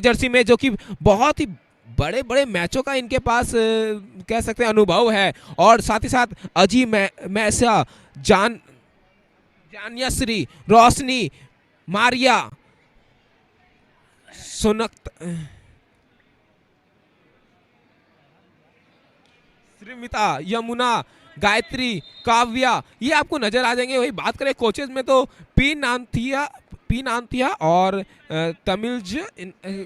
Jersey में, जो कि बहुत ही बड़े बड़े मैचों का इनके पास कह सकते हैं अनुभव है। और साथ ही साथ अजी मैसा, जानियाश्री, रोशनी, मारिया, सोनक, श्रीमिता, यमुना, गायत्री, काव्या, ये आपको नजर आ जाएंगे। वही बात करें कोचेज में तो पी नानथिया और तमिलज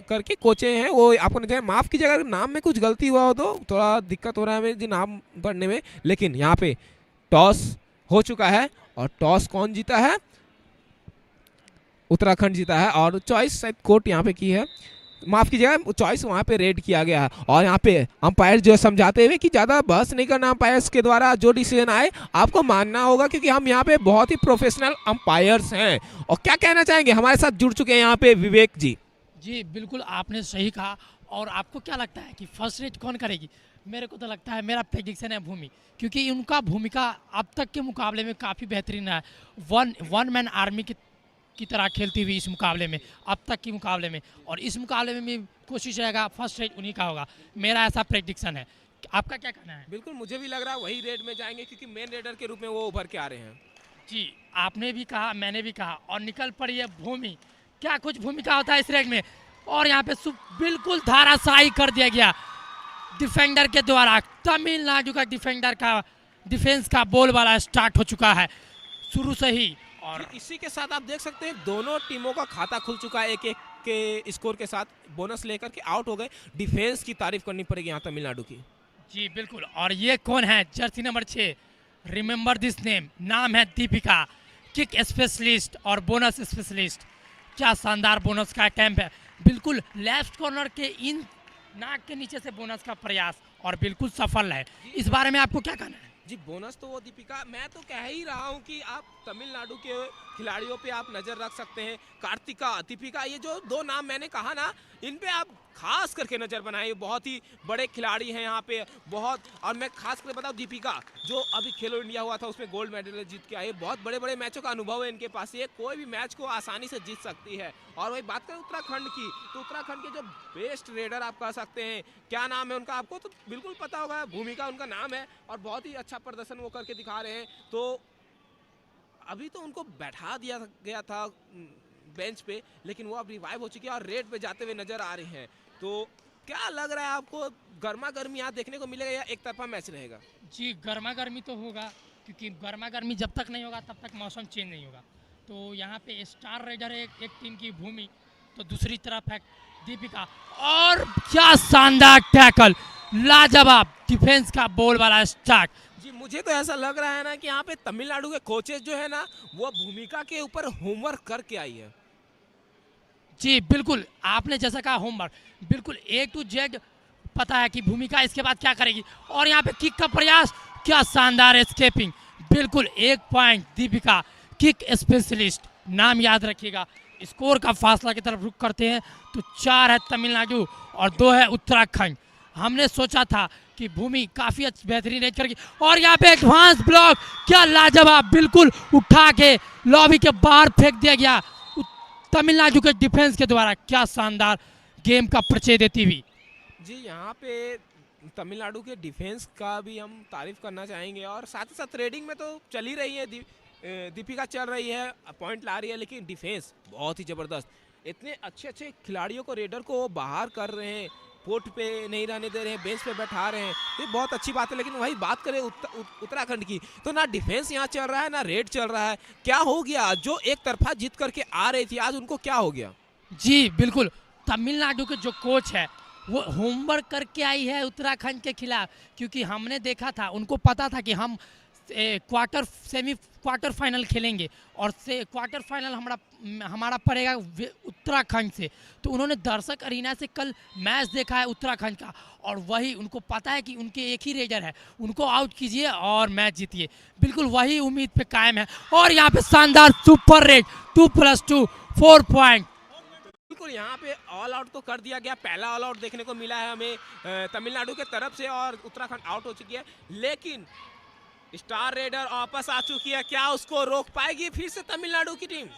करके कोचे हैं, वो आपको नजर। माफ कीजिएगा अगर नाम में कुछ गलती हुआ हो तो थोड़ा दिक्कत हो रहा है हमें जी नाम पढ़ने में। लेकिन यहाँ पे टॉस हो चुका है और टॉस कौन जीता है? उत्तराखंड जीता है। और चॉइस शायद कोर्ट यहाँ पे की है, माफ कीजिएगा, चॉइस वहाँ पे रेड किया गया है। और यहाँ पे अंपायर जो समझाते हुए कि ज़्यादा बहस नहीं करना, अंपायर्स के द्वारा जो डिसीजन आए आपको मानना होगा, क्योंकि हम यहाँ पे बहुत ही प्रोफेशनल अंपायर्स हैं। और क्या कहना चाहेंगे? हमारे साथ जुड़ चुके हैं यहाँ पे विवेक जी। जी बिल्कुल, आपने सही कहा। और आपको क्या लगता है कि फर्स्ट रेट कौन करेगी? मेरे को तो लगता है, मेरा प्रेडिक्शन है भूमि, क्योंकि उनका भूमिका अब तक के मुकाबले में काफ़ी बेहतरीन है। वन मैन आर्मी की तरह खेलती हुई इस मुकाबले में, अब तक के मुकाबले में, और इस मुकाबले में भी कोशिश रहेगा फर्स्ट रेट उन्हीं का होगा। मेरा ऐसा प्रेडिक्शन है। आपका क्या कहना है? बिल्कुल, मुझे भी लग रहा है वही रेड में जाएंगे, क्योंकि मेन रेडर के रूप में वो उभर के आ रहे हैं। जी, आपने भी कहा, मैंने भी कहा, और निकल पड़ी है भूमि। क्या कुछ भूमिका होता है इस रेड में, और यहाँ पे बिल्कुल धाराशाही कर दिया गया डिफेंडर के द्वारा। तमिलनाडु का डिफेंडर का डिफेंस का बॉल वाला स्टार्ट हो चुका है शुरू से ही। और इसी के साथ आप देख सकते हैं दोनों टीमों का खाता खुल चुका है, एक एक के स्कोर के साथ बोनस लेकर के आउट हो गए। डिफेंस की तारीफ करनी पड़ेगी यहाँ तमिलनाडु की। जी बिल्कुल। और ये कौन है? Jersey number 6, remember this name, नाम है दीपिका, किक स्पेशलिस्ट और बोनस स्पेशलिस्ट। क्या शानदार बोनस का अटैम्प्ट है, बिल्कुल लेफ्ट कॉर्नर के इन नाक के नीचे से बोनस का प्रयास, और बिल्कुल सफल है। इस बारे में आपको क्या कहना है? जी बोनस तो वो दीपिका, मैं तो कह ही रहा हूँ कि आप तमिलनाडु के खिलाड़ियों पे आप नज़र रख सकते हैं। कार्तिका, दीपिका, ये जो दो नाम मैंने कहा ना, इन पे आप खास करके नज़र बनाइए। बहुत ही बड़े खिलाड़ी हैं यहाँ पे बहुत। और मैं खास कर बताऊँ दीपिका, जो अभी खेलो इंडिया हुआ था उसमें गोल्ड मेडल जीत के आई, बहुत बड़े बड़े मैचों का अनुभव है इनके पास। ये कोई भी मैच को आसानी से जीत सकती है। और वही बात करें उत्तराखंड की, तो उत्तराखंड के जो बेस्ट रेडर आप कह सकते हैं, क्या नाम है उनका आपको तो बिल्कुल पता होगा, भूमिका उनका नाम है। और बहुत ही अच्छा प्रदर्शन वो करके दिखा रहे हैं। तो अभी तो उनको बैठा दिया गया था बेंच पे, लेकिन वो अब रिवाइव हो चुकी है और रेड पे जाते हुए नजर आ रहे हैं। तो क्या लग रहा है आपको, गर्मा गर्मी यहाँ देखने को मिलेगा या एक तरफा मैच रहेगा? जी गर्मा गर्मी तो होगा, क्योंकि गर्मा गर्मी जब तक नहीं होगा तब तक मौसम चेंज नहीं होगा। तो यहाँ पे स्टार रेडर है एक टीम की भूमि, तो दूसरी तरफ है दीपिका। और क्या शानदार टैकल, लाजवाब डिफेंस का बॉल वाला स्टार्ट। जी मुझे तो ऐसा लग रहा है ना कि यहाँ पे तमिलनाडु के कोचेज जो है ना, वो भूमिका के ऊपर होमवर्क करके आई है। जी बिल्कुल, आपने जैसा कहा होमवर्क, बिल्कुल A to Z पता है कि भूमिका इसके बाद क्या करेगी। और यहाँ पे किक का प्रयास, क्या शानदार एस्केपिंग, बिल्कुल 1 पॉइंट दीपिका, किक स्पेशलिस्ट, नाम याद रखिएगा। स्कोर का फासला की तरफ रुख करते हैं तो 4 है तमिलनाडु और 2 है उत्तराखंड। हमने सोचा था कि भूमि काफ़ी बेहतरीन रेड करेगी, और यहाँ पे एडवांस ब्लॉक, क्या लाजवाब, बिल्कुल उठा के लॉबी के बाहर फेंक दिया गया तमिलनाडु के डिफेंस के द्वारा। क्या शानदार गेम का परिचय देती हुई। जी यहाँ पे तमिलनाडु के डिफेंस का भी हम तारीफ करना चाहेंगे, और साथ ही साथ रेडिंग में तो चल ही रही है, दीपिका चल रही है, पॉइंट ला रही है, लेकिन डिफेंस बहुत ही ज़बरदस्त। इतने अच्छे अच्छे खिलाड़ियों को, रेडर को वो बाहर कर रहे हैं, कोर्ट पे नहीं रहने दे रहे हैं, बेंच पे बैठा रहे हैं, ये बहुत अच्छी बात है। लेकिन वही बात करें उत्तराखंड की, तो ना डिफेंस यहाँ चल रहा है ना रेड चल रहा है। क्या हो गया? जो एक तरफा जीत करके आ रही थी, आज उनको क्या हो गया? जी बिल्कुल, तमिलनाडु के जो कोच है वो होमवर्क करके आई है उत्तराखंड के खिलाफ, क्योंकि हमने देखा था, उनको पता था कि हम क्वार्टर फाइनल खेलेंगे, और क्वार्टर फाइनल हमारा पड़ेगा उत्तराखंड से। तो उन्होंने दर्शक अरीना से कल मैच देखा है उत्तराखंड का, और वही उनको पता है कि उनके एक ही रेडर है, उनको आउट कीजिए और मैच जीतिए। बिल्कुल वही उम्मीद पे कायम है। और यहाँ पे शानदार सुपर रेड 2+2 4 पॉइंट। बिल्कुल यहाँ पे ऑल आउट तो कर दिया गया, पहला ऑल आउट देखने को मिला है हमें तमिलनाडु के तरफ से, और उत्तराखंड आउट हो चुकी है। लेकिन स्टार रेडर वापस आ चुकी है, क्या उसको रोक पाएगी फिर से तमिलनाडु की टीम?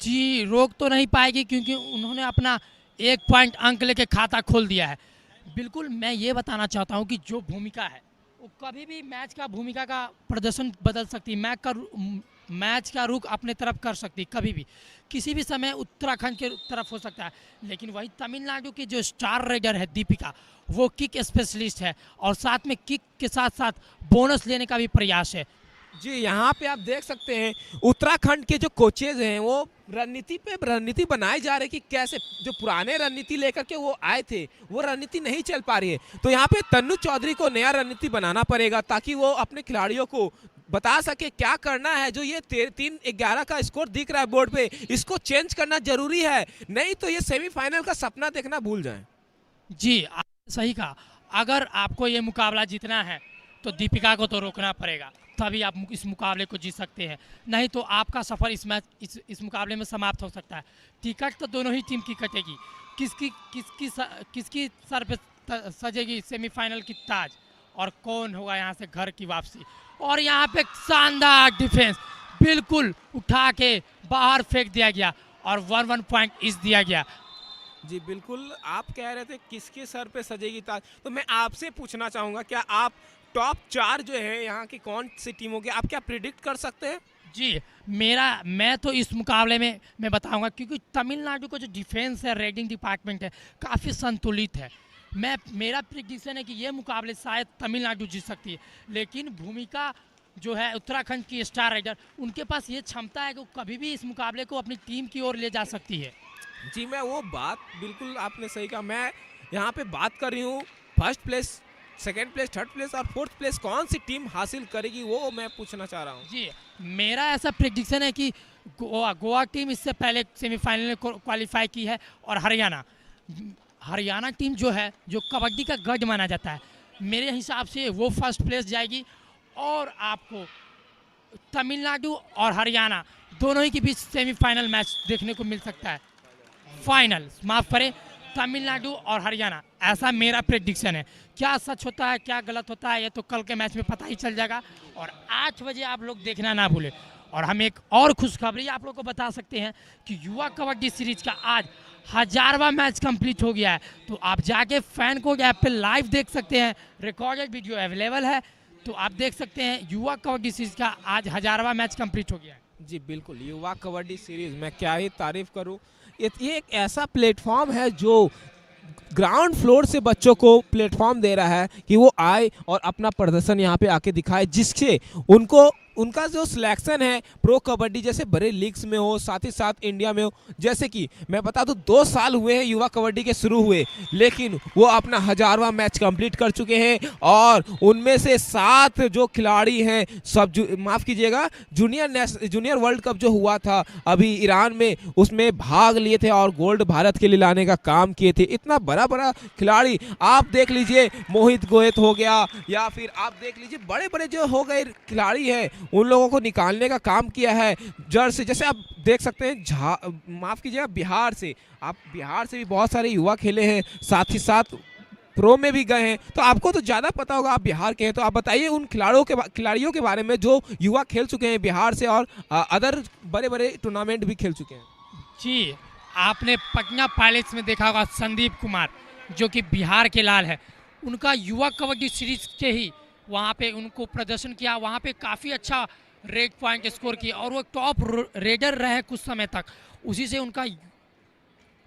जी रोक तो नहीं पाएगी, क्योंकि उन्होंने अपना 1 पॉइंट अंक लेके खाता खोल दिया है। बिल्कुल मैं ये बताना चाहता हूँ कि जो भूमिका है वो कभी भी मैच का भूमिका का प्रदर्शन बदल सकती है, मैच का रुख अपने तरफ कर सकती है, कभी भी किसी भी समय उत्तराखंड के तरफ हो सकता है। लेकिन वही तमिलनाडु की जो स्टार राइडर है दीपिका, वो किक स्पेशलिस्ट है और साथ में किक के साथ साथ बोनस लेने का भी प्रयास है। जी, यहाँ पे आप देख सकते हैं उत्तराखंड के जो कोचेज हैं वो रणनीति बनाए जा रहे हैं कि कैसे जो पुराने रणनीति लेकर के वो आए थे वो रणनीति नहीं चल पा रही है। तो यहाँ पे तन्नू चौधरी को नया रणनीति बनाना पड़ेगा ताकि वो अपने खिलाड़ियों को बता सके क्या करना है। जो ये 3-11 का स्कोर दिख रहा है बोर्ड पे, इसको चेंज करना जरूरी है, नहीं तो ये सेमीफाइनल का सपना देखना भूल जाएं। जी आपने सही कहा, अगर आपको ये मुकाबला जीतना है तो दीपिका को तो रोकना पड़ेगा, तभी आप इस मुकाबले को जीत सकते हैं, नहीं तो आपका सफ़र इस मुकाबले में समाप्त हो सकता है। टिकट तो दोनों ही टीम की कटेगी, किसकी सर पे सजेगी सेमीफाइनल की ताज और कौन होगा यहाँ से घर की वापसी। और यहाँ पे शानदार डिफेंस, बिल्कुल उठा के बाहर फेंक दिया गया और 1-1 पॉइंट इस दिया गया। जी बिल्कुल, आप कह रहे थे किसके सर पे सजेगी ताज, तो मैं आपसे पूछना चाहूँगा क्या आप टॉप 4 जो है यहाँ की कौन सी टीमों की आप क्या प्रिडिक्ट कर सकते हैं? जी मैं तो इस मुकाबले में मैं बताऊंगा, क्योंकि तमिलनाडु का जो डिफेंस है, रेडिंग डिपार्टमेंट है, काफ़ी संतुलित है। मेरा प्रिडिक्शन है कि ये मुकाबले शायद तमिलनाडु जीत सकती है, लेकिन भूमिका जो है उत्तराखंड की स्टार राइडर, उनके पास ये क्षमता है कि वो कभी भी इस मुकाबले को अपनी टीम की ओर ले जा सकती है। जी मैं वो बात बिल्कुल आपने सही कहा, मैं यहाँ पे बात कर रही हूँ first place, second place, third place और फोर्थ प्लेस कौन सी टीम हासिल करेगी वो मैं पूछना चाह रहा हूँ। जी मेरा ऐसा प्रेडिक्शन है कि गोवा टीम इससे पहले सेमीफाइनल में क्वालिफाई की है और हरियाणा टीम जो है, जो कबड्डी का गढ़ माना जाता है, मेरे हिसाब से वो फर्स्ट प्लेस जाएगी और आपको तमिलनाडु और हरियाणा दोनों ही के बीच सेमीफाइनल मैच देखने को मिल सकता है। फाइनल माफ करें, तमिलनाडु और हरियाणा, ऐसा मेरा प्रेडिक्शन है। क्या सच होता है क्या गलत होता है ये तो कल के मैच में पता ही चल जाएगा। और 8 बजे आप लोग देखना ना भूलें। और हम एक और खुशखबरी आप लोग को बता सकते हैं कि युवा कबड्डी सीरीज का आज 1000वां मैच कंप्लीट हो गया है। तो आप जाके फैन कोड ऐप पे लाइव देख सकते हैं, रिकॉर्डेड वीडियो अवेलेबल है, तो आप देख सकते हैं युवा कबड्डी सीरीज का आज 1000वां मैच कंप्लीट हो गया है। जी बिल्कुल, युवा कबड्डी सीरीज मैं क्या ही तारीफ करूं, ये एक ऐसा प्लेटफॉर्म है जो ग्राउंड फ्लोर से बच्चों को प्लेटफॉर्म दे रहा है कि वो आए और अपना प्रदर्शन यहाँ पे आके दिखाए, जिससे उनका जो सिलेक्शन है प्रो कबड्डी जैसे बड़े लीग्स में हो, साथ ही साथ इंडिया में हो। जैसे कि मैं बता दूं 2 साल हुए हैं युवा कबड्डी के शुरू हुए, लेकिन वो अपना 1000वां मैच कंप्लीट कर चुके हैं और उनमें से 7 जो खिलाड़ी हैं सब माफ़ कीजिएगा जूनियर वर्ल्ड कप जो हुआ था अभी ईरान में, उसमें भाग लिए थे और गोल्ड भारत के लिए लाने का काम किए थे। इतना बड़ा खिलाड़ी आप देख लीजिए, मोहित गोयत हो गया या फिर आप देख लीजिए बड़े जो हो गए खिलाड़ी हैं, उन लोगों को निकालने का काम किया है जड़ से। जैसे आप देख सकते हैं माफ़ कीजिएगा बिहार से भी बहुत सारे युवा खेले हैं, साथ ही साथ प्रो में भी गए हैं, तो आपको तो ज़्यादा पता होगा, आप बिहार के हैं, तो आप बताइए उन खिलाड़ियों के बारे में जो युवा खेल चुके हैं बिहार से और अदर बड़े टूर्नामेंट भी खेल चुके हैं। जी आपने पटना पायलट्स में देखा होगा संदीप कुमार, जो कि बिहार के लाल है, उनका युवा कबड्डी सीरीज के ही वहाँ पे उनको प्रदर्शन किया, वहाँ पे काफ़ी अच्छा रेड पॉइंट स्कोर किया और वो टॉप रेडर रहे कुछ समय तक। उसी से उनका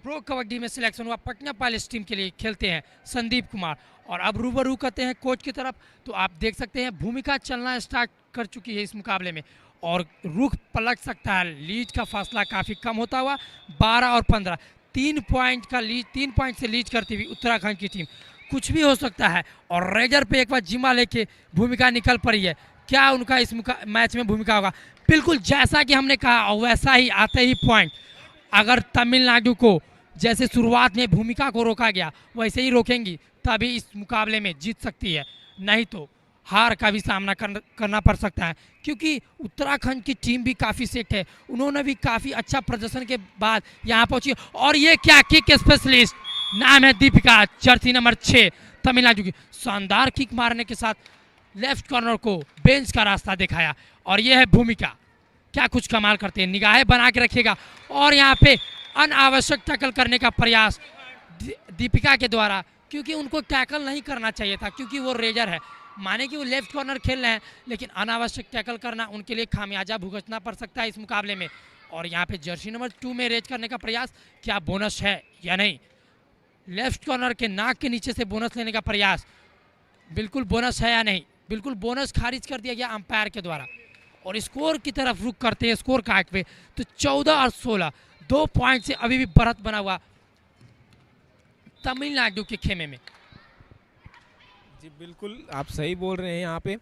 प्रो कबड्डी में सिलेक्शन हुआ, पटना पायलट्स टीम के लिए खेलते हैं संदीप कुमार। और अब रूबरू करते हैं कोच की तरफ, तो आप देख सकते हैं भूमिका चलना स्टार्ट कर चुकी है इस मुकाबले में और रुख पलट सकता है। लीड का फासला काफ़ी कम होता हुआ 12 और 15, 3 पॉइंट से लीड करती हुई उत्तराखंड की टीम, कुछ भी हो सकता है। और रेडर पे एक बार जिम्मा लेके भूमिका निकल पड़ी है, क्या उनका इस मैच में भूमिका होगा? बिल्कुल जैसा कि हमने कहा और वैसा ही आते ही पॉइंट, अगर तमिलनाडु को जैसे शुरुआत में भूमिका को रोका गया वैसे ही रोकेंगी तभी इस मुकाबले में जीत सकती है, नहीं तो हार का भी सामना करना पड़ सकता है। क्योंकि उत्तराखंड की टीम भी काफ़ी सेट है, उन्होंने भी काफ़ी अच्छा प्रदर्शन के बाद यहाँ पहुँची। और ये क्या किक स्पेशलिस्ट, नाम है दीपिका, जर्सी नंबर 6 तमिलनाडु की, शानदार किक मारने के साथ लेफ्ट कॉर्नर को बेंच का रास्ता दिखाया। और यह है भूमिका, क्या कुछ कमाल करते हैं, निगाहें बना के रखेगा और यहाँ पे अनावश्यक टैकल करने का प्रयास दीपिका के द्वारा, क्योंकि उनको टैकल नहीं करना चाहिए था, क्योंकि वो रेजर है। माने कि वो लेफ्ट कॉर्नर खेल रहे हैं, लेकिन अनावश्यक टैकल करना उनके लिए खामियाजा भुगतना पड़ सकता है इस मुकाबले में। और यहाँ पे जर्सी नंबर 2 में रेज करने का प्रयास, क्या बोनस है या नहीं? लेफ्ट कॉर्नर के नाक के नीचे से बोनस लेने का प्रयास, बिल्कुल बोनस है या नहीं? बिल्कुल बोनस खारिज कर दिया गया अंपायर के द्वारा। और स्कोर की तरफ रुक करते हैं स्कोर कार्ड पे, तो 14 और 16 2 पॉइंट से अभी भी बढ़त बना हुआ तमिलनाडु के खेमे में। जी बिल्कुल आप सही बोल रहे हैं। यहाँ पे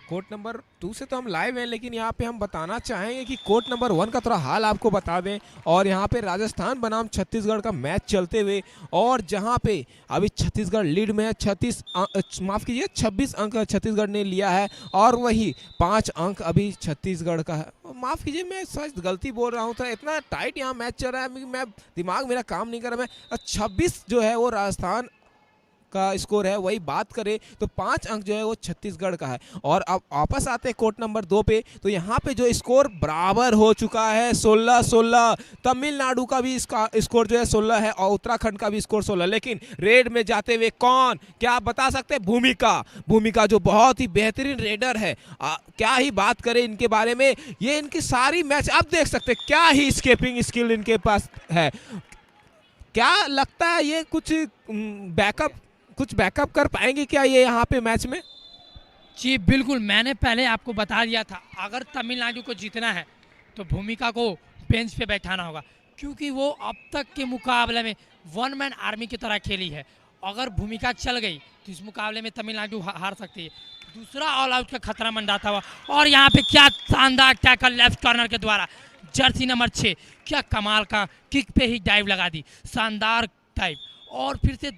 कोर्ट नंबर 2 से तो हम लाइव हैं, लेकिन यहाँ पे हम बताना चाहेंगे कि कोर्ट नंबर 1 का थोड़ा हाल आपको बता दें। और यहाँ पे राजस्थान बनाम छत्तीसगढ़ का मैच चलते हुए, और जहाँ पे अभी छत्तीसगढ़ लीड में है, 26 अंक छत्तीसगढ़ ने लिया है, और वही 5 अंक अभी छत्तीसगढ़ का है। माफ़ कीजिए, मैं सच गलती बोल रहा हूँ, तो इतना टाइट यहाँ मैच चल रहा है, मैं दिमाग मेरा काम नहीं कर रहा। मैं 26 जो है वो राजस्थान का स्कोर है, वही बात करें तो 5 अंक जो है वो छत्तीसगढ़ का है। और अब वापस आते हैं कोर्ट नंबर 2 पे, तो यहाँ पे जो स्कोर बराबर हो चुका है 16-16। तमिलनाडु का भी इसका स्कोर जो है 16 है, और उत्तराखंड का भी स्कोर 16। लेकिन रेड में जाते हुए कौन, क्या आप बता सकते हैं? भूमिका जो बहुत ही बेहतरीन रेडर है। क्या ही बात करें इनके बारे में, ये इनकी सारी मैच आप देख सकते हैं, क्या ही स्केपिंग स्किल इनके पास है। क्या लगता है ये कुछ बैकअप कर पाएंगे क्या ये यहाँ पे मैच में? जी बिल्कुल, मैंने पहले आपको बता दिया था, अगर तमिलनाडु को जीतना है तो भूमिका को बेंच पे बैठाना होगा, क्योंकि वो अब तक के मुकाबले में 1 मैन आर्मी की तरह खेली है। अगर भूमिका चल गई तो इस मुकाबले में तमिलनाडु हार सकती है। दूसरा ऑल आउट का खतरा मंडाता हुआ, और यहाँ पे क्या शानदार टैकल लेफ्ट कॉर्नर के द्वारा, जर्सी नंबर 6 क्या कमाल का किक पे ही डाइव लगा दी, शानदार डाइव, और फिर से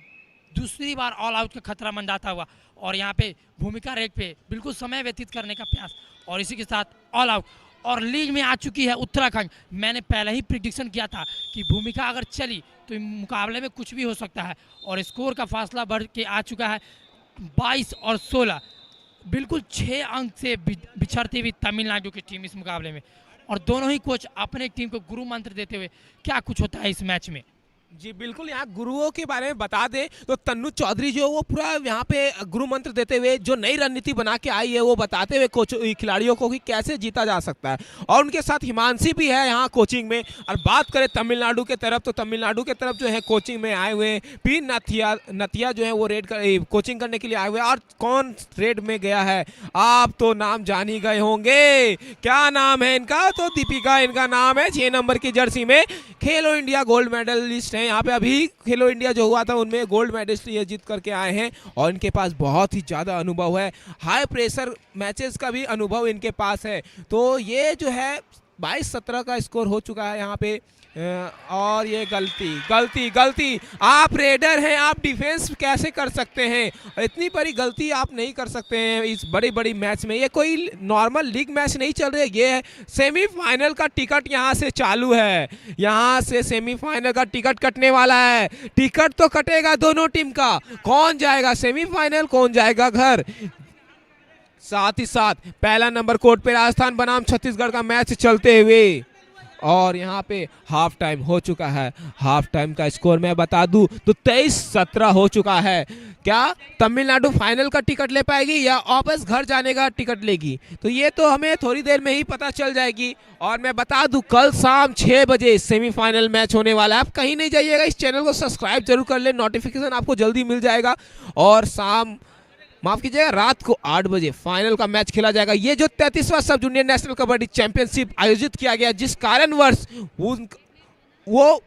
दूसरी बार ऑल आउट का खतरा मंडाता हुआ। और यहाँ पे भूमिका रेड पे बिल्कुल समय व्यतीत करने का प्रयास, और इसी के साथ ऑल आउट। और लीग में आ चुकी है उत्तराखंड। मैंने पहले ही प्रिडिक्शन किया था कि भूमिका अगर चली तो मुकाबले में कुछ भी हो सकता है, और स्कोर का फासला बढ़ के आ चुका है 22 और 16। बिल्कुल 6 अंक से बिछड़ती हुई तमिलनाडु की टीम इस मुकाबले में, और दोनों ही कोच अपने टीम को गुरु मंत्र देते हुए, क्या कुछ होता है इस मैच में। जी बिल्कुल, यहाँ गुरुओं के बारे में बता दें तो तन्नू चौधरी जो वो पूरा यहाँ पे गुरु मंत्र देते हुए जो नई रणनीति बना के आई है, वो बताते हुए खिलाड़ियों को कि कैसे जीता जा सकता है। और उनके साथ हिमांशी भी है यहाँ कोचिंग में। और बात करें तमिलनाडु के तरफ, तो तमिलनाडु के तरफ जो है कोचिंग में आए हुए पी नथिया जो है वो कोचिंग करने के लिए आए हुए। और कौन रेड में गया है, आप तो नाम जान ही गए होंगे, क्या नाम है इनका? तो दीपिका इनका नाम है। 6 नंबर की जर्सी में खेलो इंडिया गोल्ड मेडलिस्ट है। यहाँ पे अभी खेलो इंडिया जो हुआ था उनमें गोल्ड मेडलिस्ट ये जीत करके आए हैं, और इनके पास बहुत ही ज़्यादा अनुभव है, हाई प्रेशर मैचेस का भी अनुभव इनके पास है। तो ये जो है 22-17 का स्कोर हो चुका है यहाँ पे। और ये गलती, आप रेडर हैं, आप डिफेंस कैसे कर सकते हैं? इतनी बड़ी गलती आप नहीं कर सकते हैं इस बड़ी मैच में। ये कोई नॉर्मल लीग मैच नहीं चल रही है, ये है सेमीफाइनल का टिकट यहाँ से चालू है। यहाँ से सेमीफाइनल का टिकट कटने वाला है। टिकट तो कटेगा दोनों टीम का, कौन जाएगा सेमीफाइनल, कौन जाएगा घर। साथ ही साथ पहला नंबर कोर्ट पे राजस्थान बनाम छत्तीसगढ़ का मैच चलते हुए, और यहाँ पे हाफ टाइम हो चुका है। हाफ टाइम का स्कोर मैं बता दूं तो 23-17 हो चुका है। क्या तमिलनाडु फाइनल का टिकट ले पाएगी या वापस घर जाने का टिकट लेगी, तो ये तो हमें थोड़ी देर में ही पता चल जाएगी। और मैं बता दूं कल शाम 6 बजे सेमीफाइनल मैच होने वाला है। आप कहीं नहीं जाइएगा, इस चैनल को सब्सक्राइब जरूर कर लें, नोटिफिकेशन आपको जल्दी मिल जाएगा। और माफ कीजिएगा, रात को 8 बजे फाइनल का मैच खेला जाएगा। ये जो 33वां सब जूनियर नेशनल कबड्डी चैंपियनशिप आयोजित किया गया, जिस कारणवश वो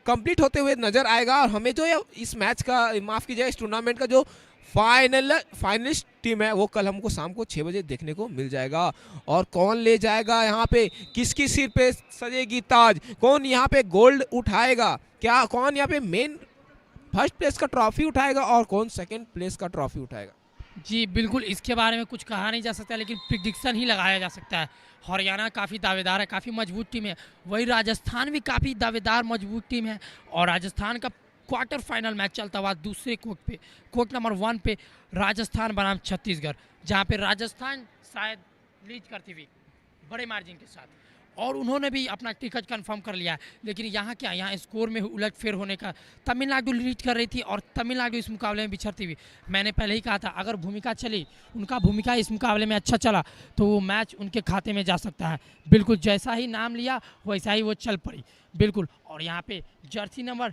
कंप्लीट होते हुए नजर आएगा। और हमें जो इस मैच का, माफ कीजिएगा, इस टूर्नामेंट का जो फाइनलिस्ट टीम है वो कल हमको शाम को 6 बजे देखने को मिल जाएगा। और कौन ले जाएगा यहाँ पे, किसकी सिर पे सजेगी ताज, कौन यहाँ पे गोल्ड उठाएगा, क्या कौन यहाँ पे मेन फर्स्ट प्लेस का ट्रॉफी उठाएगा, और कौन सेकंड प्लेस का ट्रॉफी उठाएगा। जी बिल्कुल, इसके बारे में कुछ कहा नहीं जा सकता, लेकिन प्रिडिक्शन ही लगाया जा सकता है। हरियाणा काफ़ी दावेदार है, काफ़ी मजबूत टीम है, वही राजस्थान भी काफ़ी दावेदार मजबूत टीम है। और राजस्थान का क्वार्टर फाइनल मैच चलता हुआ दूसरे कोर्ट नंबर 1 पे राजस्थान बनाम छत्तीसगढ़, जहाँ पे राजस्थान शायद लीड करती हुई बड़े मार्जिन के साथ। और उन्होंने भी अपना टिकट कंफर्म कर लिया है। लेकिन यहाँ क्या, यहाँ स्कोर में उलटफेर होने का, तमिलनाडु लीड कर रही थी और तमिलनाडु इस मुकाबले में बिछड़ती हुई, मैंने पहले ही कहा था अगर भूमिका चली, उनका भूमिका इस मुकाबले में अच्छा चला तो वो मैच उनके खाते में जा सकता है। बिल्कुल जैसा ही नाम लिया वैसा ही वो चल पड़ी बिल्कुल। और यहाँ पे जर्सी नंबर,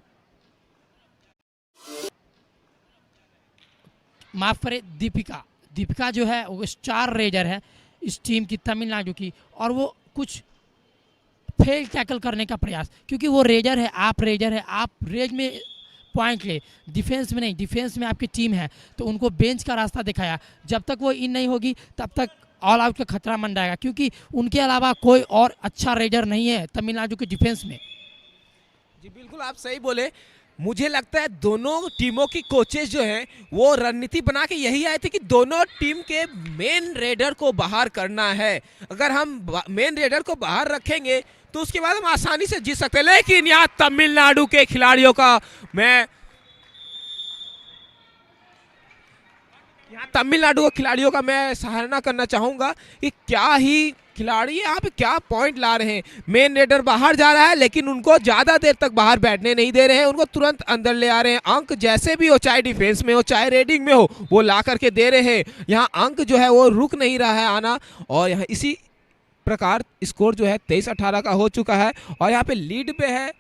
माफ़ करें, दीपिका जो है वो स्टार रेडर है इस टीम की, तमिलनाडु की, और वो कुछ फेल टैकल करने का प्रयास, क्योंकि वो रेडर है, आप रेडर है, आप रेड में पॉइंट ले, डिफेंस में नहीं। डिफेंस में आपकी टीम है तो उनको बेंच का रास्ता दिखाया, जब तक वो इन नहीं होगी तब तक ऑल आउट का खतरा मंडराएगा, क्योंकि उनके अलावा कोई और अच्छा रेडर नहीं है तमिलनाडु के डिफेंस में। जी बिल्कुल, आप सही बोले। मुझे लगता है दोनों टीमों की कोचेस जो हैं वो रणनीति बना के यही आए थे कि दोनों टीम के मेन रेडर को बाहर करना है। अगर हम मेन रेडर को बाहर रखेंगे तो उसके बाद हम आसानी से जीत सकते हैं। लेकिन यहाँ तमिलनाडु के खिलाड़ियों का मैं सराहना करना चाहूंगा कि क्या ही खिलाड़ी यहाँ पे क्या पॉइंट ला रहे हैं। मेन रेडर बाहर जा रहा है लेकिन उनको ज्यादा देर तक बाहर बैठने नहीं दे रहे हैं, उनको तुरंत अंदर ले आ रहे हैं। अंक जैसे भी हो, चाहे डिफेंस में हो चाहे रेडिंग में हो, वो ला करके दे रहे हैं। यहाँ अंक जो है वो रुक नहीं रहा है आना, और यहाँ इसी प्रकार स्कोर जो है 23-18 का हो चुका है। और यहाँ पे लीड पे है,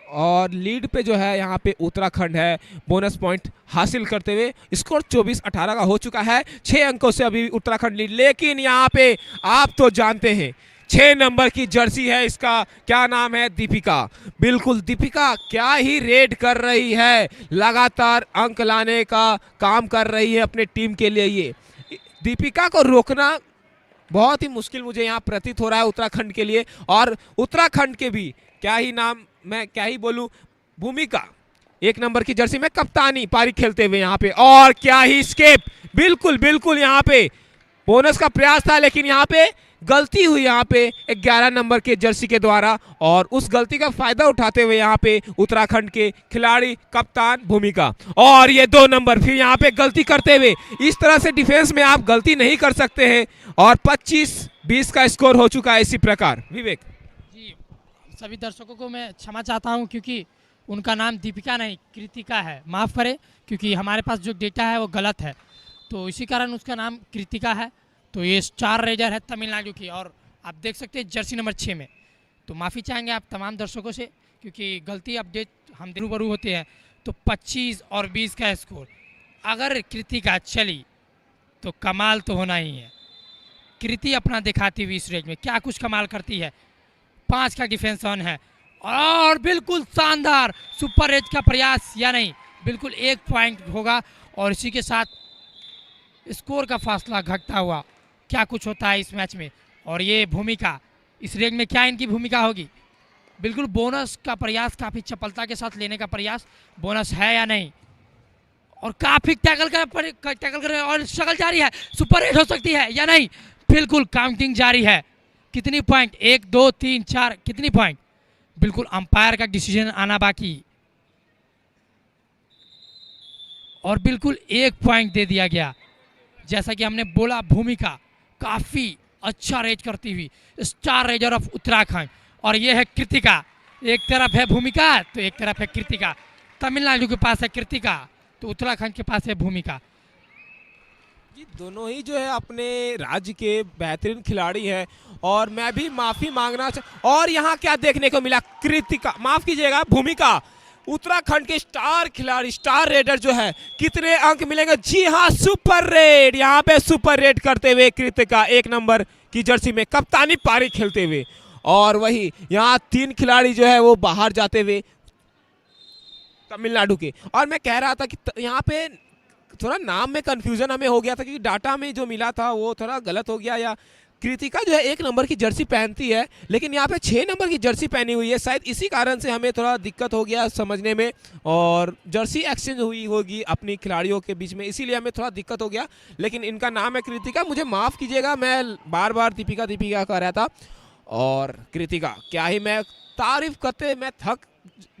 और लीड पे जो है यहाँ पे उत्तराखंड है बोनस पॉइंट हासिल करते हुए। स्कोर 24-18 का हो चुका है, 6 अंकों से अभी उत्तराखंड लीड। लेकिन यहाँ पे आप तो जानते हैं 6 नंबर की जर्सी है, इसका क्या नाम है, दीपिका। बिल्कुल दीपिका क्या ही रेड कर रही है, लगातार अंक लाने का काम कर रही है अपने टीम के लिए। ये दीपिका को रोकना बहुत ही मुश्किल मुझे यहाँ प्रतीत हो रहा है उत्तराखंड के लिए। और उत्तराखंड के भी क्या ही नाम, मैं क्या ही बोलूं, भूमिका 1 नंबर की जर्सी में कप्तानी पारी खेलते हुए यहाँ पे, और क्या ही स्केप, बिल्कुल यहाँ पे बोनस का प्रयास था लेकिन यहाँ पे गलती हुई यहाँ पे 11 नंबर के जर्सी के द्वारा, और उस गलती का फायदा उठाते हुए यहाँ पे उत्तराखंड के खिलाड़ी कप्तान भूमिका। और ये 2 नंबर फिर यहाँ पे गलती करते हुए, इस तरह से डिफेंस में आप गलती नहीं कर सकते हैं। और 25-20 का स्कोर हो चुका है इसी प्रकार। विवेक जी, सभी दर्शकों को मैं क्षमा चाहता हूं क्योंकि उनका नाम दीपिका नहीं कृतिका है, माफ़ करें, क्योंकि हमारे पास जो डेटा है वो गलत है, तो इसी कारण उसका नाम कृतिका है। तो ये स्टार रेडर है तमिलनाडु की, और आप देख सकते हैं जर्सी नंबर 6 में। तो माफ़ी चाहेंगे आप तमाम दर्शकों से क्योंकि गलती अपडेट हम रूबरू होते हैं। तो 25 और 20 का स्कोर, अगर कृतिका चली तो कमाल तो होना ही है। कृति अपना दिखाती हुई इस रेंज में क्या कुछ कमाल करती है। 5 का डिफेंस ऑन है, और बिल्कुल शानदार सुपर रेज का प्रयास, या नहीं, बिल्कुल 1 पॉइंट होगा। और इसी के साथ स्कोर का फासला घटता हुआ क्या कुछ होता है इस मैच में। और ये भूमिका इस रेंज में क्या इनकी भूमिका होगी, बिल्कुल बोनस का प्रयास, काफ़ी चपलता के साथ लेने का प्रयास, बोनस है या नहीं, और काफ़ी टैकल कर और स्ट्रगल जारी है, सुपर रेज हो सकती है या नहीं, बिल्कुल काउंटिंग जारी है। कितनी पॉइंट, 1 2 3 4, कितनी पॉइंट, बिल्कुल अंपायर का डिसीजन आना बाकी, और बिल्कुल 1 पॉइंट दे दिया गया। जैसा कि हमने बोला, भूमिका काफ़ी अच्छा रेज करती हुई स्टार रेजर ऑफ उत्तराखंड, और ये है कृतिका। एक तरफ है भूमिका तो एक तरफ है कृतिका। तमिलनाडु के पास है कृतिका तो उत्तराखंड के पास है भूमिका। जी दोनों ही जो है अपने राज्य के बेहतरीन खिलाड़ी हैं, और मैं भी माफी मांगना और यहाँ क्या देखने को मिला, कृतिका, माफ कीजिएगा, भूमिका, उत्तराखंड के स्टार खिलाड़ी, स्टार रेडर जो है, कितने अंक मिलेंगे, जी हाँ सुपर रेड, यहाँ पे सुपर रेड करते हुए कृतिका 1 नंबर की जर्सी में कप्तानी पारी खेलते हुए। और वही यहाँ 3 खिलाड़ी जो है वो बाहर जाते हुए तमिलनाडु के। और मैं कह रहा था कि यहाँ पे थोड़ा नाम में कंफ्यूजन हमें हो गया था क्योंकि डाटा में जो मिला था वो थोड़ा गलत हो गया, या कृतिका जो है 1 नंबर की जर्सी पहनती है लेकिन यहाँ पे 6 नंबर की जर्सी पहनी हुई है, शायद इसी कारण से हमें थोड़ा दिक्कत हो गया समझने में, और जर्सी एक्सचेंज हुई होगी अपनी खिलाड़ियों के बीच में, इसीलिए हमें थोड़ा दिक्कत हो गया। लेकिन इनका नाम है कृतिका, मुझे माफ़ कीजिएगा, मैं बार बार दीपिका दीपिका कह रहा था। और कृतिका क्या ही, मैं तारीफ करते मैं थक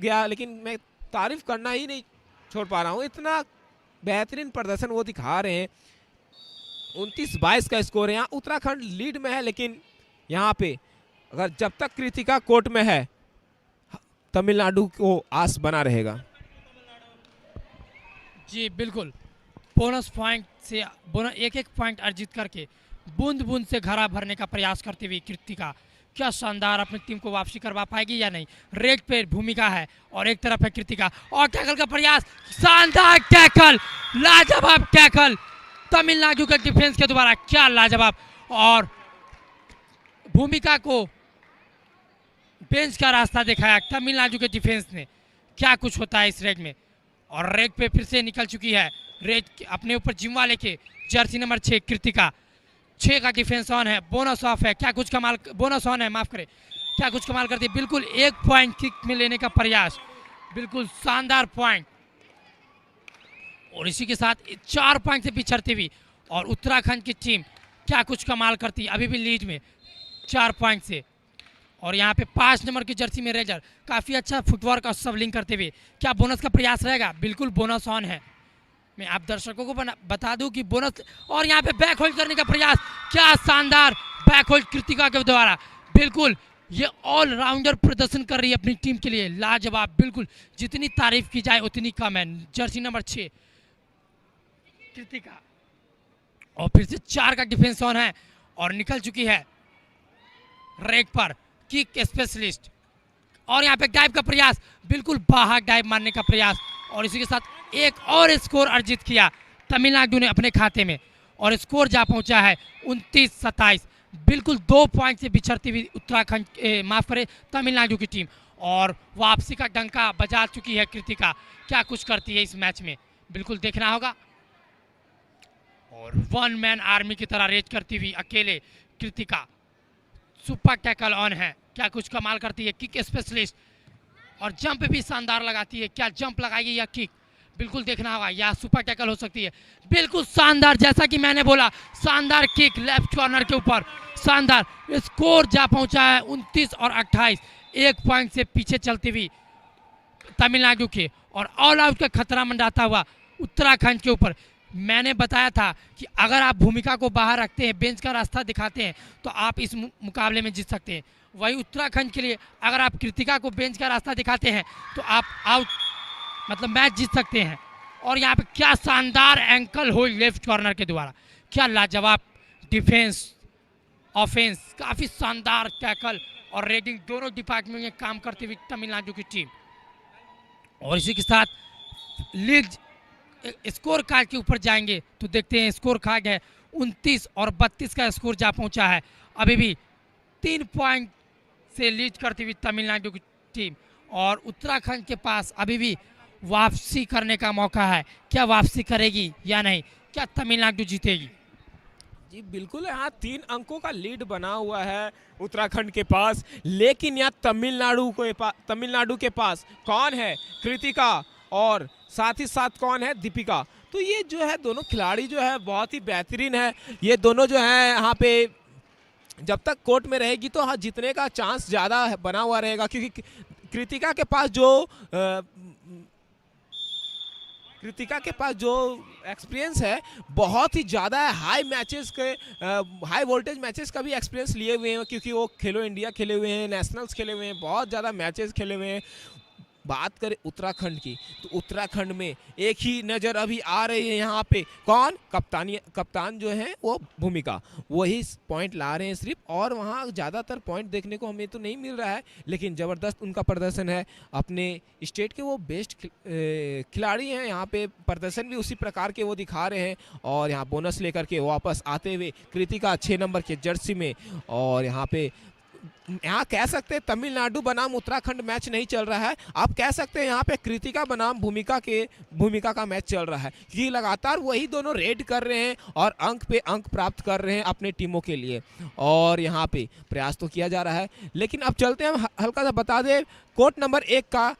गया, लेकिन मैं तारीफ करना ही नहीं छोड़ पा रहा हूँ, इतना बेहतरीन प्रदर्शन वो दिखा रहे हैं। 29-22 का स्कोर है। यहाँ उत्तराखंड लीड में है, लेकिन यहाँ पे अगर जब तक कृतिका कोर्ट में है तमिलनाडु को आस बना रहेगा। जी बिल्कुल, बोनस पॉइंट से एक एक पॉइंट अर्जित करके बूंद बूंद से घड़ा भरने का प्रयास करते हुए कृतिका क्या शानदार अपनी टीम को वापसी करवा पाएगी या नहीं। रेड पे भूमिका है और एक तरफ है कृतिका, और टैकल का प्रयास, शानदार टैकल, लाजवाब टैकल तमिलनाडु के डिफेंस के द्वारा, क्या लाजवाब। और भूमिका को बेंच का रास्ता दिखाया तमिलनाडु के डिफेंस ने। क्या कुछ होता है इस रेड में, और रेड पे फिर से निकल चुकी है रेड अपने ऊपर जिम्मा लेके जर्सी नंबर 6 कृतिका। 6 का डिफेंस ऑन है, बोनस ऑफ है, क्या कुछ कमाल, बोनस ऑन है, माफ करें, क्या कुछ कमाल करती है। बिल्कुल 1 पॉइंट किक में लेने का प्रयास, बिल्कुल शानदार पॉइंट, और इसी के साथ 4 पॉइंट से पिछड़ती हुई और उत्तराखंड की टीम क्या कुछ कमाल करती है, अभी भी लीड में 4 पॉइंट से। और यहाँ पे 5 नंबर की जर्सी में रेजर काफ़ी अच्छा फुटवर्क और सबलिंग करते हुए क्या बोनस का प्रयास रहेगा, बिल्कुल बोनस ऑन है। मैं आप दर्शकों को बता दूं कि बोनस, और यहाँ पे बैक होल्ड करने का प्रयास, क्या शानदार बैक होल्ड कृतिका के द्वारा। बिल्कुल ये ऑलराउंडर प्रदर्शन कर रही है अपनी टीम के लिए, लाजवाब, बिल्कुल जितनी तारीफ की जाए उतनी कम है। जर्सी नंबर 6 कृतिका, और फिर से 4 का डिफेंस ऑन है और निकल चुकी है रेड पर किक स्पेशलिस्ट, और यहाँ पे डाइव का प्रयास, बिल्कुल बाहर डाइव मारने का प्रयास, और इसी के साथ एक और स्कोर अर्जित किया तमिलनाडु ने अपने खाते में, और स्कोर जा पहुंचा है 29-27। बिल्कुल 2 पॉइंट से बिछड़ती हुई उत्तराखंड, माफ करें, तमिलनाडु की टीम, और वापसी का डंका बजा चुकी है कृतिका। क्या कुछ करती है इस मैच में, बिल्कुल देखना होगा। और 1 मैन आर्मी की तरह रेज करती हुई अकेले कृतिका, सुपर टैकल ऑन है, क्या कुछ कमाल करती है, किक स्पेशलिस्ट, और जंप भी शानदार लगाती है, क्या जंप लगाएगी या किक, बिल्कुल देखना होगा, या सुपर टैकल हो सकती है। बिल्कुल शानदार, जैसा कि मैंने बोला, शानदार किक लेफ्ट कॉर्नर के ऊपर, शानदार। स्कोर जा पहुंचा है 29 और 28, 1 पॉइंट से पीछे चलती हुई तमिलनाडु के, और ऑल आउट का खतरा मंडाता हुआ उत्तराखंड के ऊपर। मैंने बताया था कि अगर आप भूमिका को बाहर रखते हैं, बेंच का रास्ता दिखाते हैं, तो आप इस मुकाबले में जीत सकते हैं। वही उत्तराखंड के लिए अगर आप कृतिका को बेंच का रास्ता दिखाते हैं तो आप आउट, मतलब मैच जीत सकते हैं। और यहाँ पे क्या शानदार एंकल होल्ड लेफ्ट कॉर्नर के द्वारा, क्या लाजवाब डिफेंस ऑफेंस, काफ़ी शानदार टैकल और रेडिंग दोनों डिपार्टमेंट में काम करती हुई तमिलनाडु की टीम। और इसी के साथ लीग स्कोर कार्ड के ऊपर जाएंगे तो देखते हैं स्कोर कार्ड है 29 और 32 का स्कोर जा पहुंचा है। अभी भी 3 पॉइंट से लीड करती हुई तमिलनाडु की टीम, और उत्तराखंड के पास अभी भी वापसी करने का मौका है। क्या वापसी करेगी या नहीं, क्या तमिलनाडु जीतेगी? जी बिल्कुल, यहाँ 3 अंकों का लीड बना हुआ है उत्तराखंड के पास, लेकिन यहाँ तमिलनाडु के पास कौन है, कृतिका, और साथ ही साथ कौन है, दीपिका। तो ये जो है दोनों खिलाड़ी जो है बहुत ही बेहतरीन है। ये दोनों जो है यहाँ पे जब तक कोर्ट में रहेगी तो हाँ जीतने का चांस ज़्यादा बना हुआ रहेगा, क्योंकि कृतिका के पास जो एक्सपीरियंस है बहुत ही ज़्यादा है। हाई वोल्टेज मैचेस का भी एक्सपीरियंस लिए हुए हैं, क्योंकि वो खेलो इंडिया खेले हुए हैं, नेशनल्स खेले हुए हैं, बहुत ज़्यादा मैचेस खेले हुए हैं। बात करें उत्तराखंड की तो उत्तराखंड में एक ही नज़र अभी आ रही है, यहाँ पे कौन, कप्तान जो है वो भूमिका, वही पॉइंट ला रहे हैं सिर्फ, और वहाँ ज़्यादातर पॉइंट देखने को हमें तो नहीं मिल रहा है, लेकिन ज़बरदस्त उनका प्रदर्शन है। अपने स्टेट के वो बेस्ट खिलाड़ी हैं, यहाँ पे प्रदर्शन भी उसी प्रकार के वो दिखा रहे हैं। और यहाँ बोनस लेकर के वापस आते हुए कृतिका 6 नंबर के जर्सी में, और यहाँ कह सकते हैं तमिलनाडु बनाम उत्तराखंड मैच नहीं चल रहा है, आप कह सकते हैं यहाँ पे कृतिका बनाम भूमिका का मैच चल रहा है, क्योंकि लगातार वही दोनों रेड कर रहे हैं और अंक पे अंक प्राप्त कर रहे हैं अपने टीमों के लिए, और यहाँ पे प्रयास तो किया जा रहा है। लेकिन अब चलते हैं, हम हल्का सा बता दें कोर्ट नंबर 1 का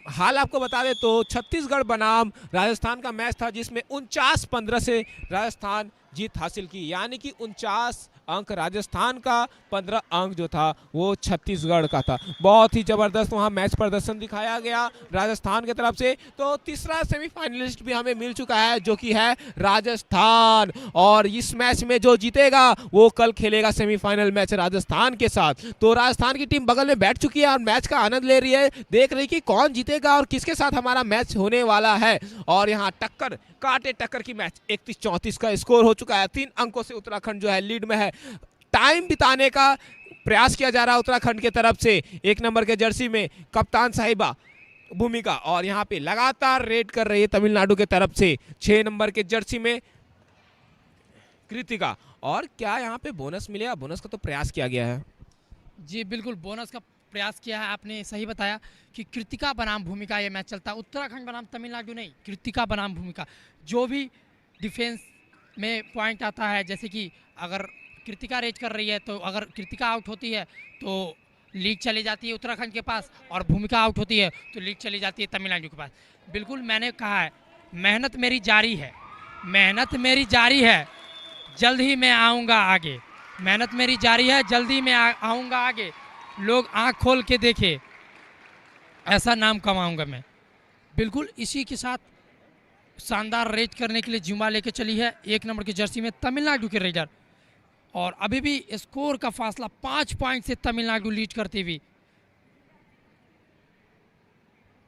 हाल आपको बता दें तो छत्तीसगढ़ बनाम राजस्थान का मैच था, जिसमें 49-15 से राजस्थान जीत हासिल की, यानी कि 49 अंक राजस्थान का, 15 अंक जो था वो छत्तीसगढ़ का था। बहुत ही जबरदस्त वहां मैच प्रदर्शन दिखाया गया राजस्थान की तरफ से। तो तीसरा सेमीफाइनलिस्ट भी हमें मिल चुका है जो कि है राजस्थान, और इस मैच में जो जीतेगा वो कल खेलेगा सेमीफाइनल मैच राजस्थान के साथ। तो राजस्थान की टीम बगल में बैठ चुकी है और मैच का आनंद ले रही है, देख रही कि कौन जीतेगा और किसके साथ हमारा मैच होने वाला है। और यहाँ टक्कर, कांटे टक्कर की मैच 31-34 का स्कोर हो चुका है। 3 अंकों से उत्तराखंड जो है लीड में है। टाइम बिताने का प्रयास किया जा रहा है उत्तराखंड की तरफ से। 1 नंबर के जर्सी में कप्तान साहिबा भूमिका, और यहाँ पे लगातार रेड कर रही है तमिलनाडु के तरफ से 6 नंबर के जर्सी में कृतिका। और क्या यहाँ पे बोनस मिलेगा? बोनस का तो प्रयास किया गया है। जी बिल्कुल, बोनस का प्रयास किया है, आपने सही बताया कि कृतिका बनाम भूमिका ये मैच चलता है। उत्तराखंड बनाम तमिलनाडु नहीं, कृतिका बनाम भूमिका। जो भी डिफेंस में पॉइंट आता है, जैसे कि अगर कृतिका रेज कर रही है तो अगर कृतिका आउट होती है तो लीड चली जाती है उत्तराखंड के पास, और भूमिका आउट होती है तो लीड चली जाती है तमिलनाडु के पास। बिल्कुल, मैंने कहा है मेहनत मेरी जारी है, मेहनत मेरी जारी है, जल्द ही मैं आऊँगा आगे। मेहनत मेरी जारी है, जल्दी मैं आऊँगा आगे। लोग आंख खोल के देखे, ऐसा नाम कमाऊंगा मैं। बिल्कुल, इसी के साथ शानदार रेड करने के लिए जुम्मा लेके चली है 1 नंबर की जर्सी में तमिलनाडु के रेडर। और अभी भी स्कोर का फासला 5 पॉइंट से तमिलनाडु लीड करती हुई,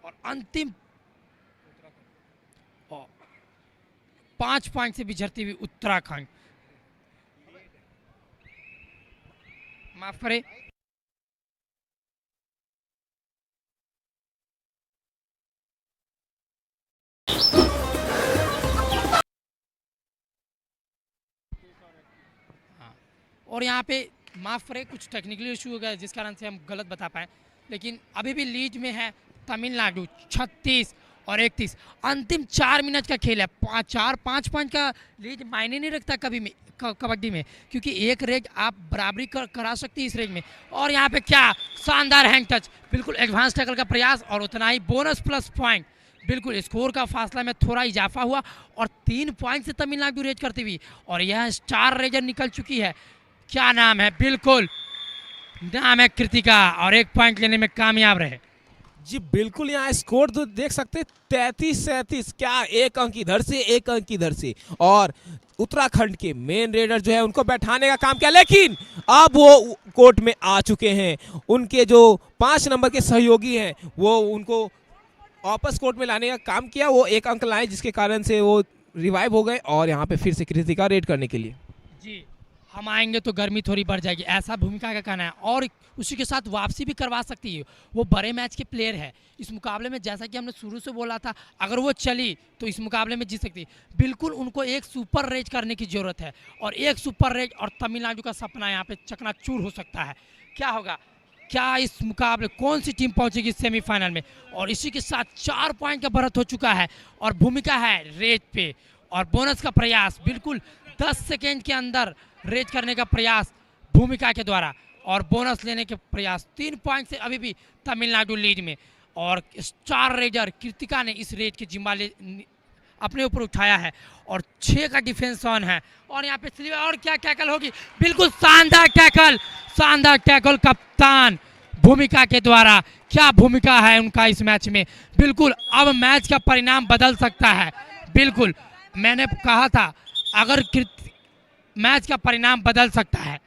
और अंतिम 5 पॉइंट से बिछड़ती हुई उत्तराखंड। माफ करे, और यहाँ पे माफ़ करें कुछ टेक्निकल इशू हो गया जिस कारण से हम गलत बता पाए, लेकिन अभी भी लीड में है तमिलनाडु 36 और 31। अंतिम 4 मिनट का खेल है। 5 पॉइंट का लीड मायने नहीं रखता कभी में कबड्डी में, क्योंकि एक रेग आप बराबरी करा सकती है इस रेग में। और यहाँ पे क्या शानदार हैंड टच, बिल्कुल एडवांस टैकल का प्रयास, और उतना ही बोनस प्लस पॉइंट। बिल्कुल स्कोर का फासला में थोड़ा इजाफा हुआ और 3 पॉइंट से तमिलनाडु रेज करती हुई, और यह स्टार रेजर निकल चुकी है। क्या नाम है? बिल्कुल नाम है कृतिका, और 1 पॉइंट लेने में कामयाब रहे। जी बिल्कुल, यहाँ स्कोर तो देख सकते 33-37। क्या 1 अंक इधर से 1 अंक इधर से, और उत्तराखंड के मेन रेडर जो है उनको बैठाने का काम किया, लेकिन अब वो कोर्ट में आ चुके हैं। उनके जो 5 नंबर के सहयोगी हैं वो उनको वापस कोर्ट में लाने का काम किया। वो 1 अंक लाए जिसके कारण से वो रिवाइव हो गए, और यहाँ पे फिर से कृतिका रेड करने के लिए। जी, हम आएंगे तो गर्मी थोड़ी बढ़ जाएगी, ऐसा भूमिका का कहना है। और उसी के साथ वापसी भी करवा सकती है। वो बड़े मैच के प्लेयर है इस मुकाबले में, जैसा कि हमने शुरू से बोला था, अगर वो चली तो इस मुकाबले में जीत सकती है। बिल्कुल उनको एक सुपर रेज करने की ज़रूरत है, और एक सुपर रेज और तमिलनाडु का सपना यहाँ पे चकनाचूर हो सकता है। क्या होगा? क्या इस मुकाबले कौन सी टीम पहुंचेगी सेमीफाइनल में? और इसी के साथ 4 पॉइंट का बढ़त हो चुका है, और भूमिका है रेज पे, और बोनस का प्रयास बिल्कुल 10 सेकेंड के अंदर रेज करने का प्रयास भूमिका के द्वारा, और बोनस लेने के प्रयास। 3 पॉइंट से अभी भी तमिलनाडु लीड में, और स्टार रेजर कृतिका ने इस रेज की जिम्मा अपने ऊपर उठाया है, और 6 का डिफेंस ऑन है। और यहाँ पे स्लीव, और क्या टैकल होगी? बिल्कुल शानदार टैकल, शानदार टैकल कप्तान भूमिका के द्वारा। क्या भूमिका है उनका इस मैच में! बिल्कुल अब मैच का परिणाम बदल सकता है। बिल्कुल मैंने कहा था अगर मैच का परिणाम बदल सकता है।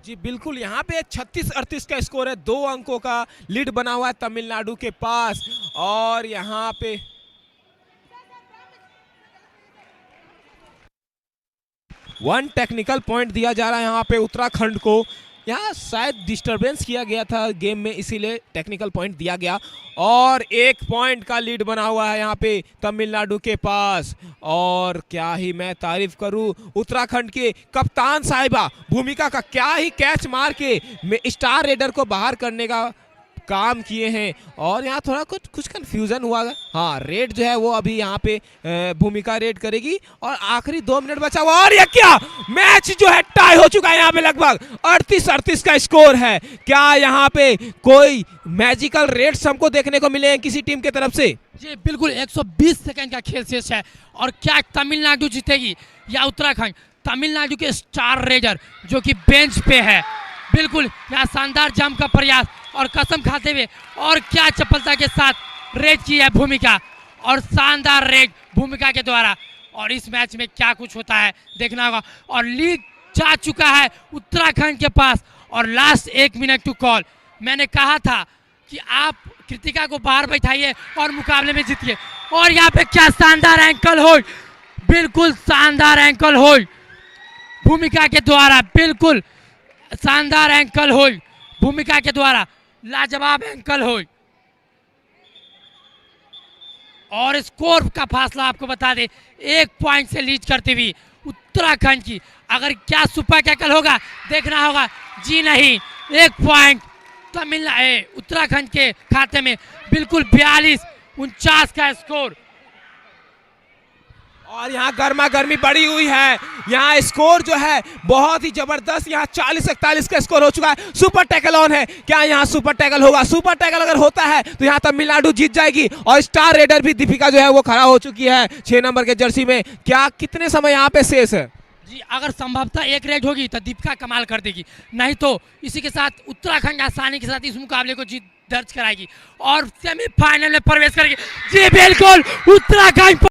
जी बिल्कुल, यहाँ पे 36-38 का स्कोर है। 2 अंकों का लीड बना हुआ है तमिलनाडु के पास, और यहाँ पे वन टेक्निकल पॉइंट दिया जा रहा है यहाँ पे उत्तराखंड को। यहाँ शायद डिस्टरबेंस किया गया था गेम में, इसीलिए टेक्निकल पॉइंट दिया गया, और 1 पॉइंट का लीड बना हुआ है यहाँ पे तमिलनाडु के पास। और क्या ही मैं तारीफ करूँ उत्तराखंड के कप्तान साहिबा भूमिका का, क्या ही कैच मार के स्टार रेडर को बाहर करने का काम किए हैं। और यहाँ थोड़ा कुछ कंफ्यूजन हुआ। हाँ, रेड जो है वो अभी यहाँ पे भूमिका रेड करेगी, और आखिरी 2 मिनट बचा हुआ, और ये क्या मैच जो है टाई हो चुका है। यहाँ पे लगभग 38-38 का स्कोर है। क्या यहाँ पे कोई मैजिकल रेड्स हमको देखने को मिले हैं किसी टीम के तरफ से? जी बिल्कुल, 120 सेकंड का खेल शेष है, और क्या तमिलनाडु जीतेगी या उत्तराखंड? तमिलनाडु के स्टार रेजर जो कि बेंच पे है। बिल्कुल यहाँ शानदार जंप का प्रयास और कसम खाते हुए और क्या चपलता के साथ रेड की है भूमिका और शानदार रेड भूमिका के द्वारा। और इस मैच में क्या कुछ होता है देखना होगा। और लीग जा चुका है उत्तराखंड के पास और लास्ट 1 मिनट टू कॉल। मैंने कहा था कि आप कृतिका को बाहर बैठाइए और मुकाबले में जीतिए। और यहाँ पे क्या शानदार एंकल होल्ड, बिल्कुल शानदार एंकल होल्ड भूमिका के द्वारा, बिल्कुल शानदार एंकल होल्ड भूमिका के द्वारा, लाजवाब एंकल होल्ड। और स्कोर का फासला आपको बता दे 1 पॉइंट से लीड करती हुई उत्तराखंड की। अगर क्या सुपर टैकल होगा देखना होगा। जी नहीं, 1 पॉइंट तमिलनाडु उत्तराखंड के खाते में। बिल्कुल 42-49 का स्कोर। और यहाँ गर्मा गर्मी बढ़ी हुई है। यहाँ स्कोर जो है बहुत ही जबरदस्त, यहाँ 40-41 का स्कोर हो चुका है। सुपर टैकल ऑन है, क्या यहाँ सुपर टैकल होगा? सुपर टैकल अगर होता है तो यहाँ तमिलनाडु जीत जाएगी। और स्टार रेडर भी दीपिका जो है वो खड़ा हो चुकी है 6 नंबर के जर्सी में। क्या कितने समय यहाँ पे शेष है? जी अगर संभवतः 1 रेड होगी तो दीपिका कमाल कर देगी, नहीं तो इसी के साथ उत्तराखंड आसानी के साथ इस मुकाबले को जीत दर्ज कराएगी और सेमीफाइनल में प्रवेश करेगी। जी बिल्कुल उत्तराखंड